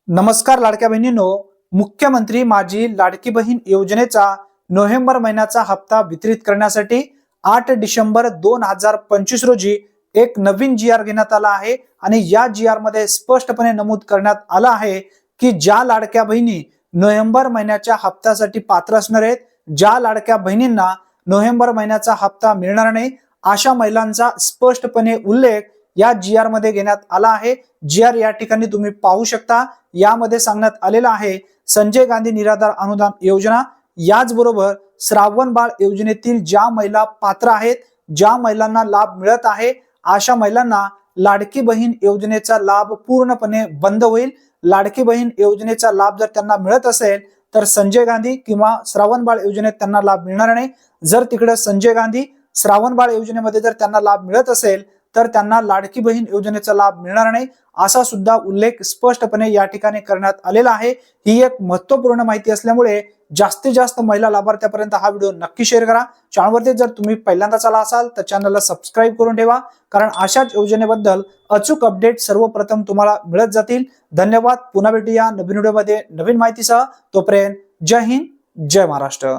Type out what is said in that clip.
नमस्कार लाडक्या बहिणींनो, मुख्यमंत्री माझी लाडकी बहीण योजनेचा नोव्हेंबर महिन्याचा हप्ता वितरित करण्यासाठी 8 डिसेंबर 2025 रोजी एक नवीन जी आर घेण्यात आला आहे आणि या जी आर मध्ये स्पष्टपणे नमूद करण्यात आलं आहे की ज्या लाडक्या बहिणी नोव्हेंबर महिन्याच्या हप्त्यासाठी पात्र असणार आहेत, ज्या लाडक्या बहिणींना नोव्हेंबर महिन्याचा हप्ता मिळणार नाही, अशा महिलांचा स्पष्टपणे उल्लेख या जी आर मध्ये घेण्यात आला आहे। जी आर या ठिकाणी तुम्ही पाहू शकता। यामध्ये सांगण्यात आलेलं आहे संजय गांधी निराधार अनुदान योजना, याचबरोबर श्रावण बाळ योजनेतील ज्या महिला पात्र आहेत, ज्या महिलांना लाभ मिळत आहे, अशा महिलांना लाडकी बहीण योजनेचा लाभ पूर्णपणे बंद होईल। लाडकी बहीण योजनेचा लाभ जर त्यांना मिळत असेल तर संजय गांधी किंवा श्रावण बाळ योजनेत त्यांना लाभ मिळणार नाही। जर तिकडे संजय गांधी श्रावण बाळ योजनेमध्ये जर त्यांना लाभ मिळत असेल तर त्यांना लाडकी बहीण योजनेचा लाभ मिळणार नाही, असा सुद्धा उल्लेख स्पष्टपणे या ठिकाणी करण्यात आलेला आहे। ही एक महत्त्वपूर्ण माहिती असल्यामुळे जास्तीत जास्त महिला लाभार्थ्यापर्यंत हा व्हिडिओ नक्की शेअर करा। चॅनलवरती जर तुम्ही पहिल्यांदाच आला असाल तर चॅनलला सबस्क्राइब करून ठेवा, कारण अशाच योजनेबद्दल अचूक अपडेट सर्वप्रथम तुम्हाला मिळत जातील। धन्यवाद। पुन्हा भेटूया नवीन व्हिडिओमध्ये नवीन माहितीसह। तोपर्यंत जय हिंद, जय महाराष्ट्र।